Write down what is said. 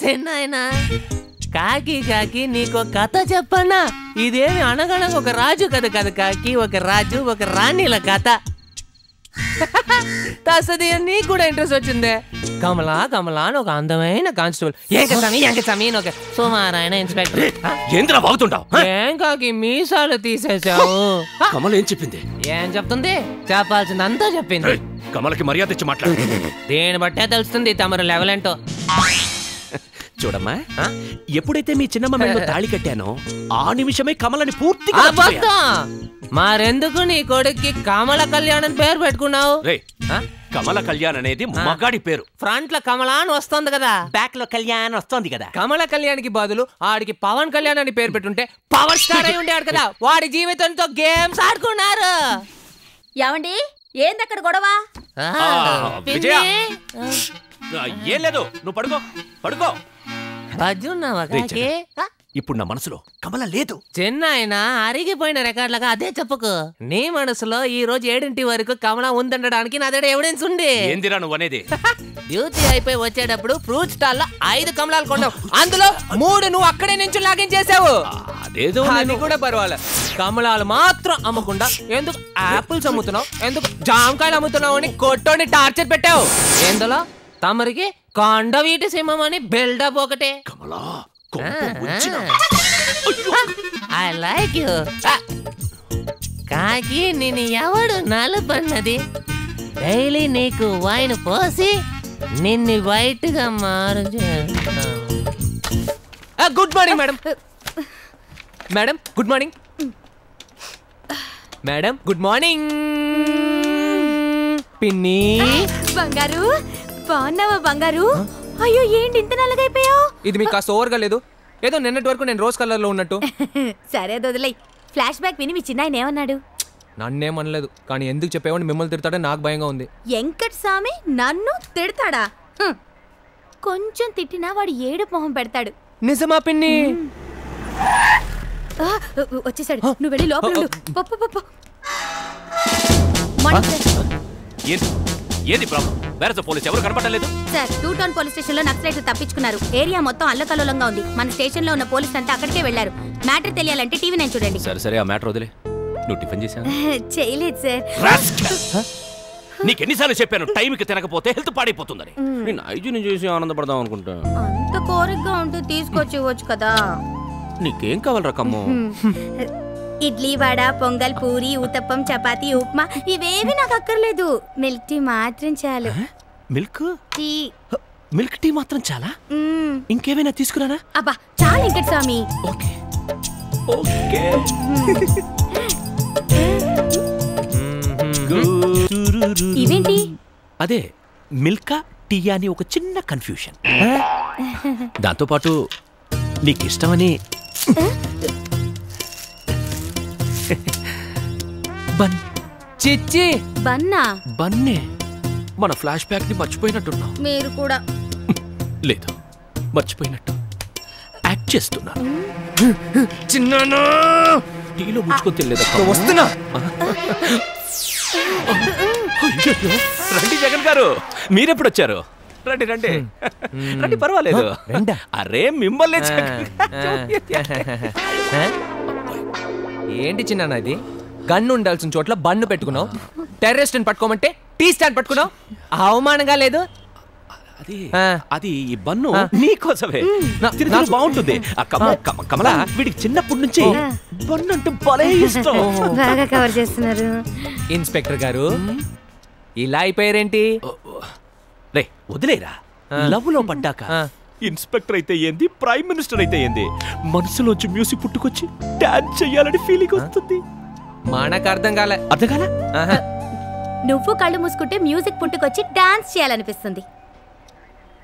చిన్నాయనా కాకి కాకి నీకు కథ చెప్పన్నా. ఇదేమి అనగనగా ఒక రాజు కథ కదా కాకి, ఒక రాజు ఒక రాణిల కథ. తసది నీకు కూడా ఇంట్రెస్ట్ వచ్చిందే. కమలా కమలా అని ఒక అందమైన కానిస్టేబుల్, ఏంకసామి అని ఒక సుమారైన ఇన్స్పెక్టర్. ఏంద్రా బాగుతుంటావు? ఏం కాకి మీసాలు తీసేసావు? కమల ఏం చెప్పింది? ఏం చెప్తుంది? చెప్పాల్సిందంతా చెప్పింది. కమలకి మర్యాద ఇచ్చి మాట్లాడు. దేని బట్టే తెలుస్తుంది తమరు లెవెల్ ఏంటో. చూడమ్మా, ఎప్పుడైతే మీ చిన్నమ్మ మెడలో తాళి కట్టానో ఆ నిమిషమే కమలని పూర్తిగా మరెందుకు నీ కొడుక్కి కమల కళ్యాణ్ అని పేరు పెట్టుకున్నావు? కమల కళ్యాణ్ అనేది మగాడి పేరు. ఫ్రంట్ లో కమల అని వస్తుంది కదా, బ్యాక్ లో కళ్యాణ్ వస్తుంది కదా. కమల కళ్యాణ్ కి బదులు ఆడికి పవన్ కళ్యాణ్ అని పేరు పెట్టుంటే పవర్ స్టార్ అయి ఉండేవాడు కదా. వాడి జీవితంతో గేమ్స్ ఆడుకున్నారు. ఏమండి ఏందక్కడ గొడవ? విజయ, ఏం లేదు, నువ్వు పడుకో పడుకో. ఇప్పుడు నా మనసులో కమల లేదు. చిన్నాయన అరిగిపోయిన రికార్డులుగా అదే చెప్పుకు. నీ మనసులో ఈ రోజు 7 వరకు కమల ఉందనడానికి నా దగ్గర ఎవిడెన్స్ ఉంది. ఏందిరా నువ్వు అనేది? డ్యూటీ అయిపోయి వచ్చేటప్పుడు ఫ్రూట్ స్టాల్ లో 5 కమలాలు కొన్నావు, అందులో 3 నువ్వు అక్కడే నుంచి లాగించేసావు. అదేదో అది కూడా పర్వాలేదు, కమలాలు మాత్రం అమ్మకుండా ఎందుకు ఆపిల్స్ అమ్ముతున్నావు, ఎందుకు జామకాయలు అమ్ముతున్నావు అని కొట్టోని టార్చర్ పెట్టావు. ఎందులో తమరికి కొండ వీటి సింహం అని బిల్డప్ ఒకటే. కమలా ఐ లైక్ యూ కాకి. నేను ఎవడు నలుపన్నది? డైలీ నీకు వైన్ పోసి నిన్ను వైట్ గా మారు. Good morning madam. Madam good morning. Madam good morning. పిన్ని బంగారు బాగున్నావా? బంగారు అయ్యో ఏంటి ఇంత నల్లగైపోయావు? ఇది మీకు కాస్త ఓవర్గా లేదు? ఏదో నిన్నటి వరకు నేను రోజ్ కలర్ లో ఉన్నట్టు. సరే వదిలే. ఫ్లాష్ బ్యాక్ విని మీ చిన్నాయన ఏమన్నాడు? నన్నేమనలేదు, కానీ ఎందుకు చెప్పేవాడిని మిమ్మల్ని తిడతాడని నాకు భయంగా ఉంది. వెంకట్ స్వామి నన్ను తిడతాడా? కొంచెం తిట్టినా వాడు ఏడు మొహం పెడతాడు. నిజమా పిన్ని? వచ్చేసాడు, నువ్వు వెళ్ళి లోపల. ఏంది ప్రాబ్లం? వేరే పోలీస్ ఎవరు కనపడలేదు సార్. 2 టౌన్ పోలీస్ స్టేషన్ లో నక్సలైట్లు తప్పించుకున్నారు. ఏరియా మొత్తం అల్లకల్లోలంగా ఉంది. మన స్టేషన్ లో ఉన్న పోలీసులు అంతా అక్కడికే వెళ్లారు. మ్యాటర్ తెలియాలంటే టీవీ నేను చూడండి. సరే ఆ మ్యాటర్ వదిలే. నువ్వు టిఫిన్ చేసావా? చేయలేదు సార్. నీకెన్నిసార్లు చెప్పాను టైంకి తినకపోతే హెల్త్ పాడైపోతుందని. నేను హైజీన్ చేసి ఆనందపడదాం అనుకుంటా. అంత కోరికగా ఉంటే తీసుకొచ్చి ఇవ్వచ్చు కదా. నీకేం కావాలి రకమ్ము? ఇడ్లీ, వడ, పొంగల్, పూరి, ఊతప్పం, చపాతీ, ఉప్మా ఇవేవి నాకు అక్కర్లేదు. మిల్క్ టీ మాత్రం చాలు. Milk tea? మిల్క్ టీ మాత్రం చాలా? ఇంకేమైనా తీసుకురానా? అబ్బా చాలు వెంకట స్వామి. Okay okay. ఇవేంటి? అదే మిల్కా టీ అని ఒక చిన్న కన్ఫ్యూషన్. దాంతోపాటు నీకు ఇష్టమని బన్. చిచ్చి బన్నా? బన్నే. మన ఫ్లాష్ బ్యాక్ ని మర్చిపోయినట్టున్నావు. మీరు కూడా. లేదు, మర్చిపోయినట్టు యాక్ట్ చేస్తున్నా. చిన్నాను టీలో ముంచుకొని తెలియదు. వస్తున్నా. రండి జగన్ గారు, మీరెప్పుడు వచ్చారు? రండి రండి రండి, పర్వాలేదు. అరే మిమ్మల్ని ఏంటి చిన్న ఇది? గన్ను ఉండాల్సిన చోట్ల బన్ను పెట్టుకున్నావు. టెర్రరిస్ట్ ని పట్టుకోమంటే టీ స్టాండ్ పట్టుకున్నావు. అవమానంగా లేదు? అది ఈ బన్ను నీకోసమే. బాగుంటుంది. కమలా వీడికి చిన్నప్పటి నుంచి బన్ను అంటే భలే ఇష్టం. బాగా కవర్ చేస్తున్నారు. ఇన్స్పెక్టర్ గారు ఇలా అయిపోయారేంటి? రే వదిలేరా. లవ్ లో పడ్డాక ఇన్స్పెక్టర్ అయితే ఏంది, ప్రైమ్ మినిస్టర్ అయితే ఏంది, మనసులోంచి మ్యూజిక్ పుట్టుకొచ్చి డాన్స్ చెయ్యాలని ఫీలింగ్ వస్తుంది. మనకు అర్థం కాలే. అర్థం కాలే? నువ్వు కళ్ళు మూసుకుంటే మ్యూజిక్ పుట్టుకొచ్చి డాన్స్ చేయాలనిపిస్తుంది.